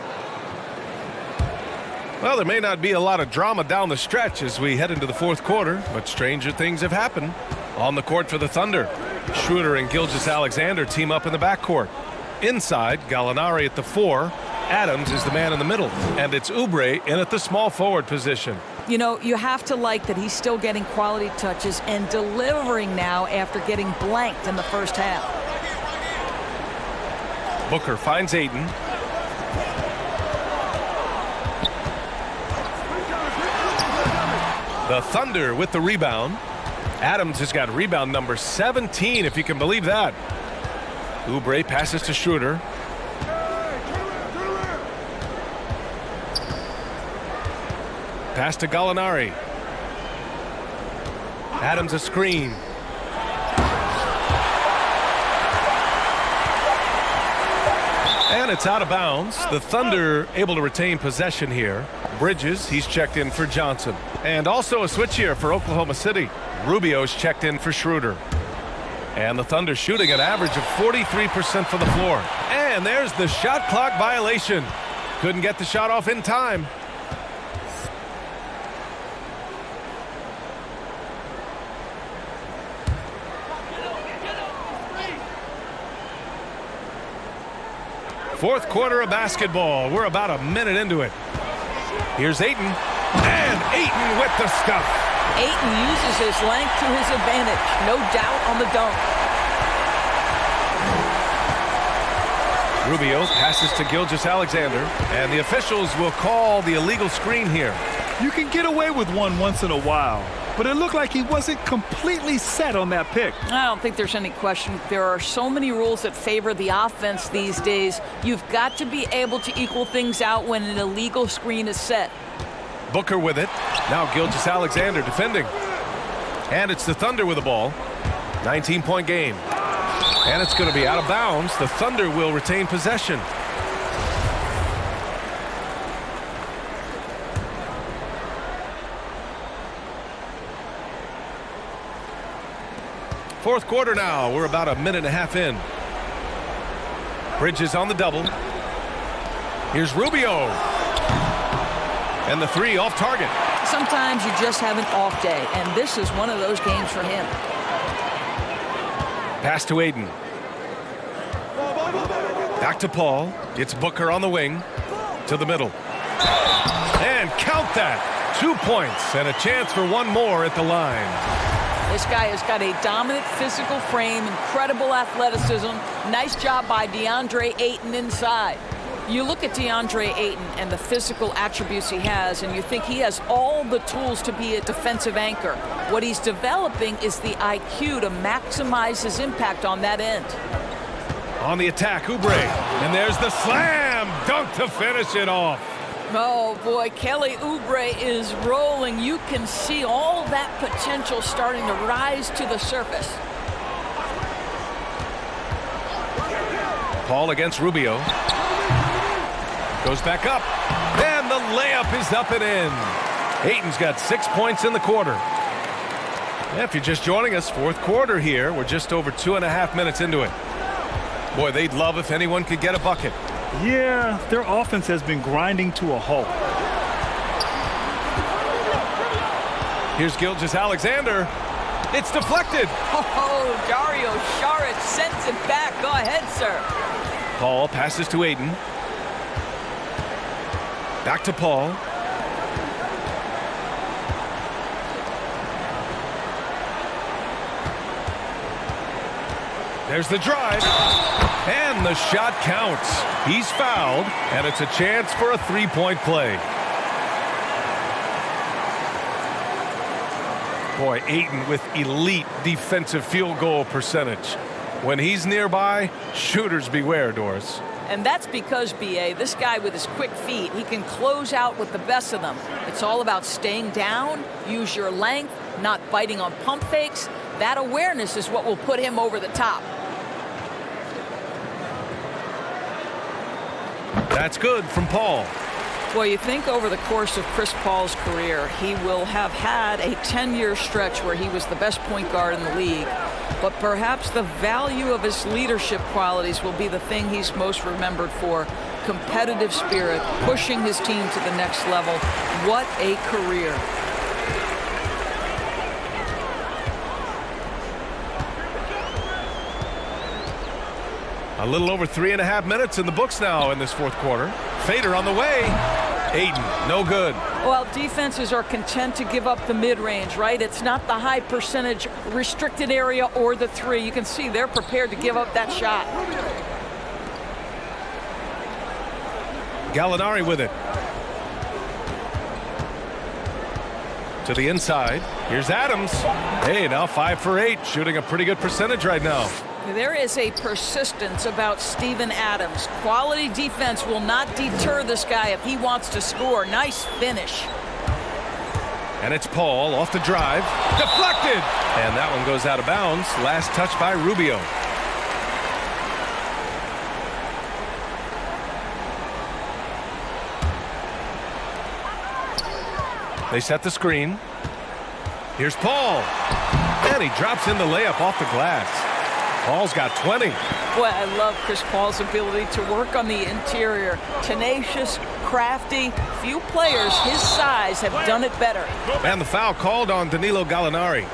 Well, there may not be a lot of drama down the stretch as we head into the fourth quarter, but stranger things have happened. On the court for the Thunder, Schroeder and Gilgeous-Alexander team up in the backcourt. Inside, Gallinari at the 4. Adams is the man in the middle, and it's Oubre in at the small forward position. You know, you have to like that he's still getting quality touches and delivering now after getting blanked in the first half. Booker finds Ayton. The Thunder with the rebound. Adams has got rebound number 17, if you can believe that. Oubre passes to Schroeder. Pass to Gallinari. Adams a screen. And it's out of bounds. The Thunder able to retain possession here. Bridges, he's checked in for Johnson. And also a switch here for Oklahoma City. Rubio's checked in for Schroeder. And the Thunder shooting an average of 43% from the floor. And there's the shot clock violation. Couldn't get the shot off in time. Fourth quarter of basketball. We're about a minute into it. Here's Ayton. And Ayton with the stuff. Ayton uses his length to his advantage. No doubt on the dunk. Rubio passes to Gilgeous-Alexander. And the officials will call the illegal screen here. You can get away with one once in a while, but it looked like he wasn't completely set on that pick. I don't think there's any question. There are so many rules that favor the offense these days. You've got to be able to equal things out when an illegal screen is set. Booker with it. Now Gilgeous-Alexander defending. And it's the Thunder with the ball. 19-point game. And it's going to be out of bounds. The Thunder will retain possession. Fourth quarter now. We're about a minute and a half in. Bridges on the double. Here's Rubio. And the three off target. Sometimes you just have an off day, and this is one of those games for him. Pass to Ayton. Back to Paul. It's Booker on the wing. To the middle. And count that. 2 points and a chance for one more at the line. This guy has got a dominant physical frame, incredible athleticism. Nice job by DeAndre Ayton inside. You look at DeAndre Ayton and the physical attributes he has, and you think he has all the tools to be a defensive anchor. What he's developing is the IQ to maximize his impact on that end. On the attack, Oubre. And there's the slam dunk to finish it off. Oh, boy, Kelly Oubre is rolling. You can see all that potential starting to rise to the surface. Paul against Rubio. Goes back up. And the layup is up and in. Ayton's got 6 points in the quarter. Yeah, if you're just joining us, fourth quarter here. We're just over 2.5 minutes into it. Boy, they'd love if anyone could get a bucket. Yeah, their offense has been grinding to a halt. Here's Gilgeous-Alexander. It's deflected. Oh, Dario Saric sends it back. Go ahead, sir. Paul passes to Ayton. Back to Paul. There's the drive. And the shot counts. He's fouled, and it's a chance for a three-point play. Boy, Ayton with elite defensive field goal percentage. When he's nearby, shooters beware, Doris. And that's because, B.A., this guy with his quick feet, he can close out with the best of them. It's all about staying down, use your length, not biting on pump fakes. That awareness is what will put him over the top. That's good from Paul. Well, you think over the course of Chris Paul's career, he will have had a 10-year stretch where he was the best point guard in the league. But perhaps the value of his leadership qualities will be the thing he's most remembered for. Competitive spirit, pushing his team to the next level. What a career. A little over 3.5 minutes in the books now in this fourth quarter. Fader on the way. Ayton, no good. Well, defenses are content to give up the mid-range, right? It's not the high percentage restricted area or the three. You can see they're prepared to give up that shot. Gallinari with it. To the inside. Here's Adams. Hey, now 5 for 8. Shooting a pretty good percentage right now. There is a persistence about Steven Adams. Quality defense will not deter this guy if he wants to score. Nice finish. And it's Paul off the drive. Deflected! And that one goes out of bounds. Last touch by Rubio. They set the screen. Here's Paul. And he drops in the layup off the glass. Paul's got 20. Boy, I love Chris Paul's ability to work on the interior. Tenacious, crafty. Few players his size have done it better. And the foul called on Danilo Gallinari.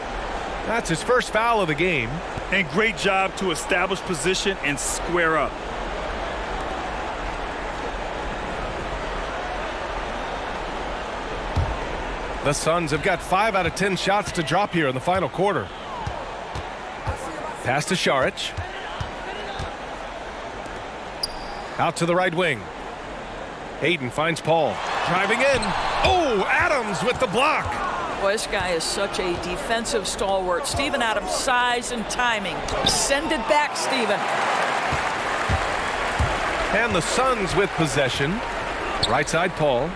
That's his first foul of the game. And great job to establish position and square up. The Suns have got 5 out of 10 shots to drop here in the final quarter. Pass to Šarić. Out to the right wing. Hayden finds Paul. Driving in. Oh, Adams with the block. Boy, this guy is such a defensive stalwart. Steven Adams' size and timing. Send it back, Steven. And the Suns with possession. Right side, Paul.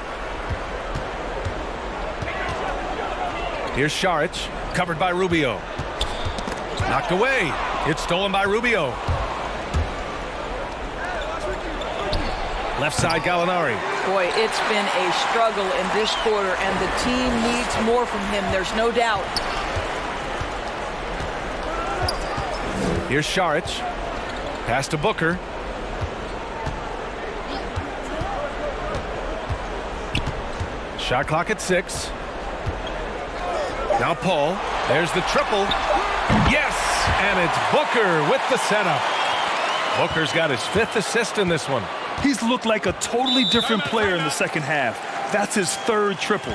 Here's Šarić, covered by Rubio. Knocked away. It's stolen by Rubio. Left side, Gallinari. Boy, it's been a struggle in this quarter, and the team needs more from him. There's no doubt. Here's Šarić. Pass to Booker. Shot clock at 6. Now Paul. There's the triple. Yes! And it's Booker with the setup. Booker's got his 5th assist in this one. He's looked like a totally different player in the second half. That's his 3rd triple.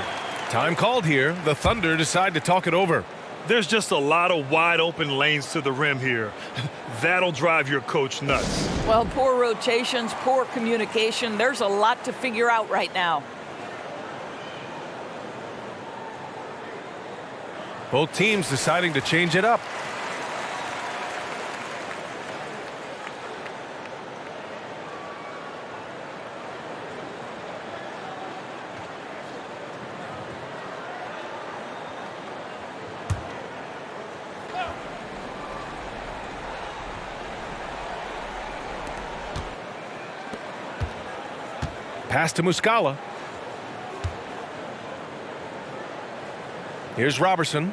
Time called here. The Thunder decide to talk it over. There's just a lot of wide open lanes to the rim here. That'll drive your coach nuts. Well, poor rotations, poor communication. There's a lot to figure out right now. Both teams deciding to change it up. Pass to Muscala. Here's Robertson.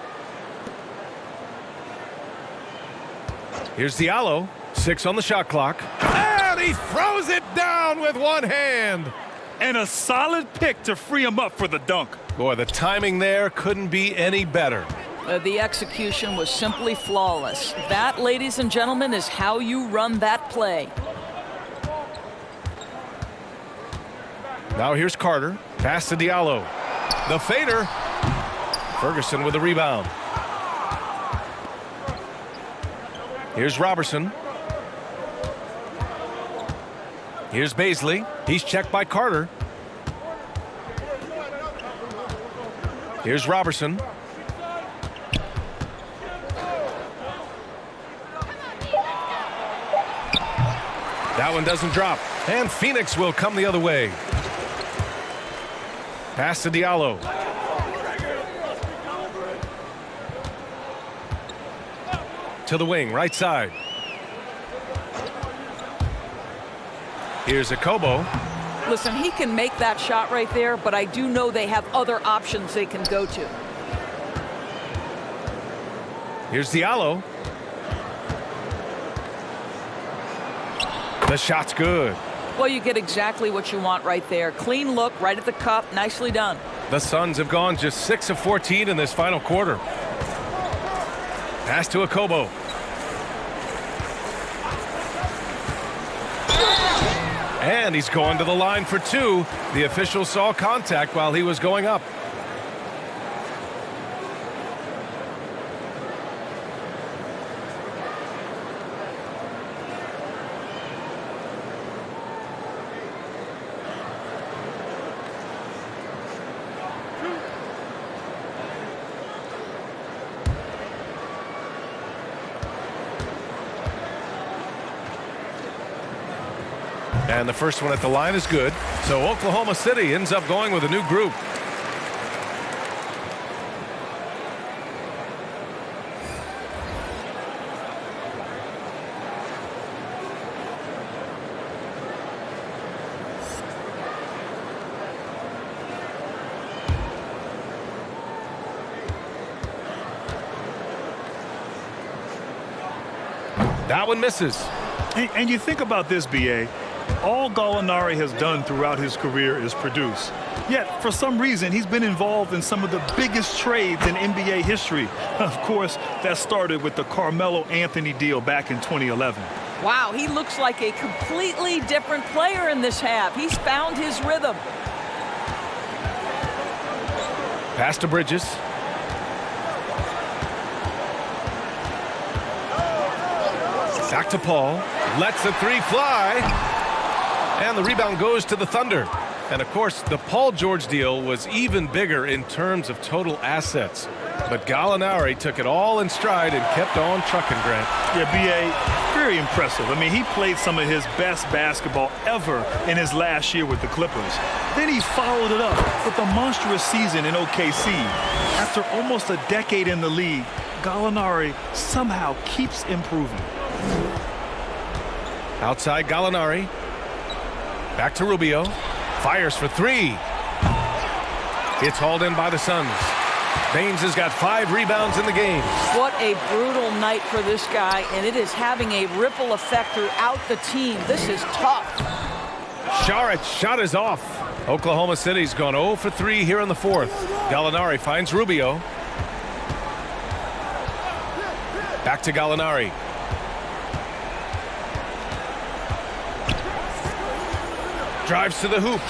Here's Diallo. 6 on the shot clock. And he throws it down with one hand. And a solid pick to free him up for the dunk. Boy, the timing there couldn't be any better. The execution was simply flawless. That, ladies and gentlemen, is how you run that play. Now here's Carter. Pass to Diallo. The fader. Ferguson with the rebound. Here's Robertson. Here's Baisley. He's checked by Carter. Here's Robertson. That one doesn't drop. And Phoenix will come the other way. Pass to Diallo. To the wing, right side. Here's Akobo. Listen, he can make that shot right there, but I do know they have other options they can go to. Here's Diallo. The shot's good. Well, you get exactly what you want right there. Clean look, right at the cup. Nicely done. The Suns have gone just 6 of 14 in this final quarter. Pass to Akobo. And he's going to the line for 2. The official saw contact while he was going up. And the first one at the line is good. So Oklahoma City ends up going with a new group. That one misses. And you think about this, B.A. All Gallinari has done throughout his career is produce. Yet, for some reason, he's been involved in some of the biggest trades in NBA history. Of course, that started with the Carmelo Anthony deal back in 2011. Wow, he looks like a completely different player in this half. He's found his rhythm. Pass to Bridges. Back to Paul. Lets the three fly. And the rebound goes to the Thunder. And of course, the Paul George deal was even bigger in terms of total assets. But Gallinari took it all in stride and kept on trucking, Grant. Yeah, B.A., very impressive. I mean, he played some of his best basketball ever in his last year with the Clippers. Then he followed it up with a monstrous season in OKC. After almost a decade in the league, Gallinari somehow keeps improving. Outside Gallinari. Back to Rubio. Fires for three. It's hauled in by the Suns. Baines has got 5 rebounds in the game. What a brutal night for this guy, and it is having a ripple effect throughout the team. This is tough. Sharic's shot is off. Oklahoma City's gone 0 for 3 here in the 4th. Gallinari finds Rubio. Back to Gallinari. Drives to the hoop.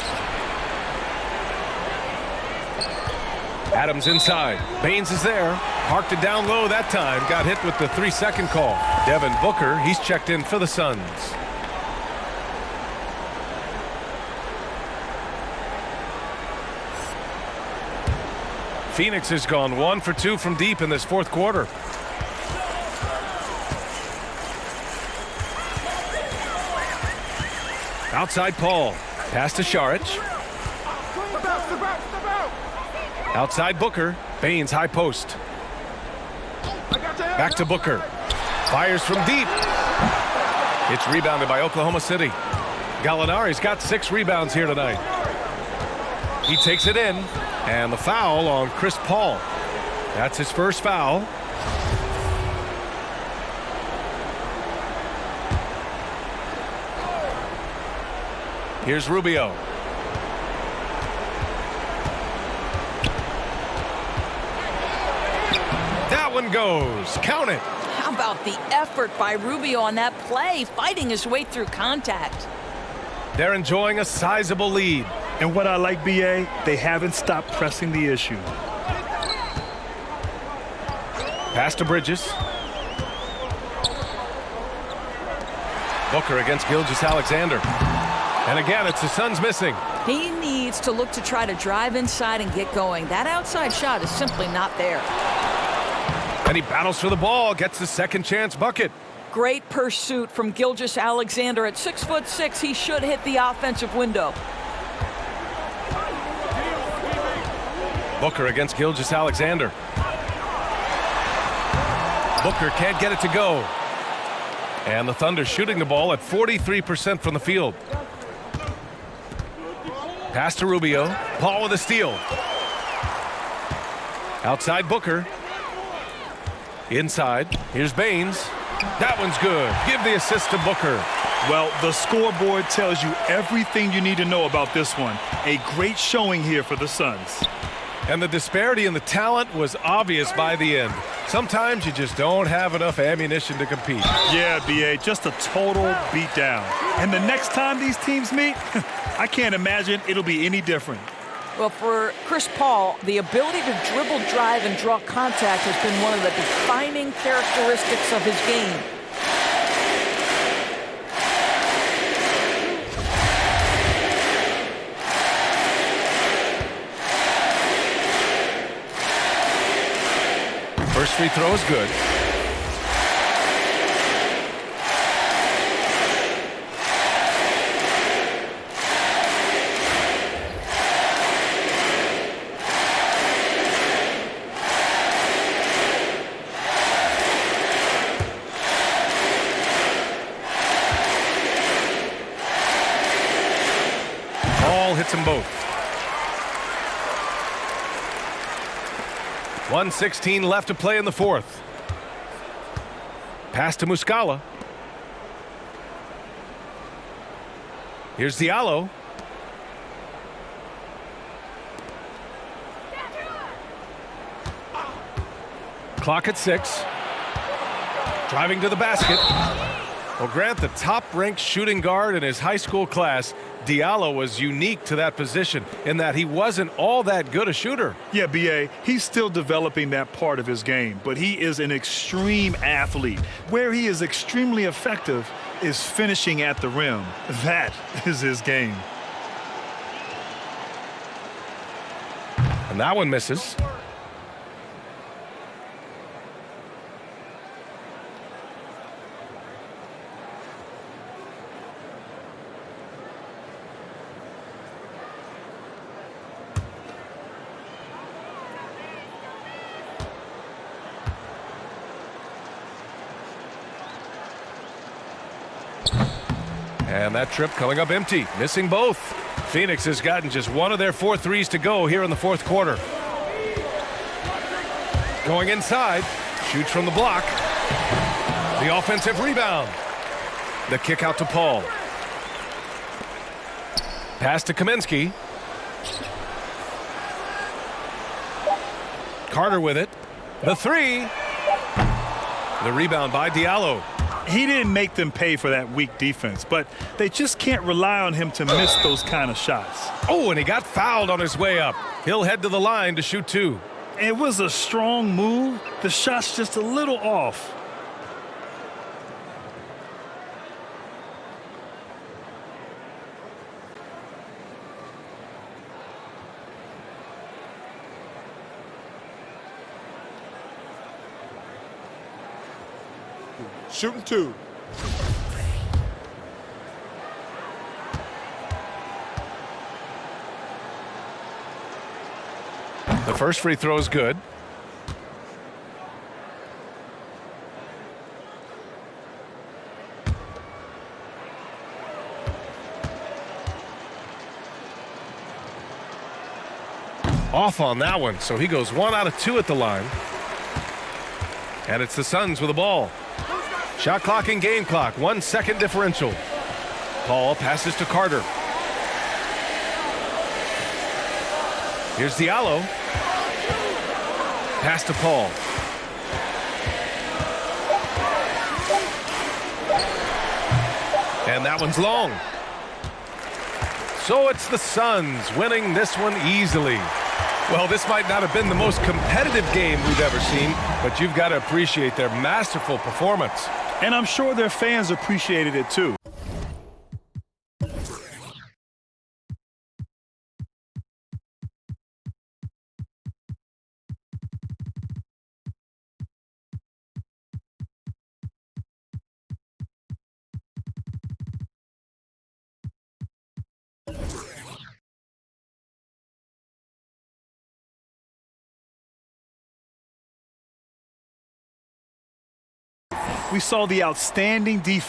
Adams inside. Baines is there. Parked it down low that time. Got hit with the 3-second call. Devin Booker, he's checked in for the Suns. Phoenix has gone 1 for 2 from deep in this 4th quarter. Outside Paul. Pass to Saric. Outside Booker. Baines high post. Back to Booker. Fires from deep. It's rebounded by Oklahoma City. Gallinari's got 6 rebounds here tonight. He takes it in. And the foul on Chris Paul. That's his first foul. Here's Rubio. That one goes. Count it. How about the effort by Rubio on that play, fighting his way through contact? They're enjoying a sizable lead. And what I like, B.A., they haven't stopped pressing the issue. Pass to Bridges. Booker against Gilgeous-Alexander. And again, it's the Suns missing. He needs to look to try to drive inside and get going. That outside shot is simply not there. And he battles for the ball, gets the second chance bucket. Great pursuit from Gilgeous-Alexander. At 6'6", he should hit the offensive window. Booker against Gilgeous-Alexander. Booker can't get it to go. And the Thunder shooting the ball at 43% from the field. Pass to Rubio. Paul with a steal. Outside Booker. Inside. Here's Baines. That one's good. Give the assist to Booker. Well, the scoreboard tells you everything you need to know about this one. A great showing here for the Suns. And the disparity in the talent was obvious by the end. Sometimes you just don't have enough ammunition to compete. Yeah, B.A., just a total beatdown. And the next time these teams meet, I can't imagine it'll be any different. Well, for Chris Paul, the ability to dribble, drive, and draw contact has been one of the defining characteristics of his game. First free throw is good. Ball hits them both. 1:16 left to play in the 4th. Pass to Muscala. Here's Diallo. Clock at 6. Driving to the basket. Well, Grant, the top-ranked shooting guard in his high school class, Diallo was unique to that position in that he wasn't all that good a shooter. Yeah, B.A., he's still developing that part of his game, but he is an extreme athlete. Where he is extremely effective is finishing at the rim. That is his game. And that one misses. And that trip coming up empty, missing both. Phoenix has gotten just one of their 4 threes to go here in the fourth quarter. Going inside, shoots from the block. The offensive rebound. The kick out to Paul. Pass to Kaminsky. Carter with it. The three. The rebound by Diallo. He didn't make them pay for that weak defense, but they just can't rely on him to miss those kind of shots. Oh, and he got fouled on his way up. He'll head to the line to shoot 2. It was a strong move. The shot's just a little off. Shooting 2. The first free throw is good. Off on that one, so he goes 1 out of 2 at the line. And it's the Suns with the ball. Shot clock and game clock, 1 second differential. Paul passes to Carter. Here's Diallo. Pass to Paul. And that one's long. So it's the Suns winning this one easily. Well, this might not have been the most competitive game we've ever seen, but you've got to appreciate their masterful performance. And I'm sure their fans appreciated it too. We saw the outstanding defense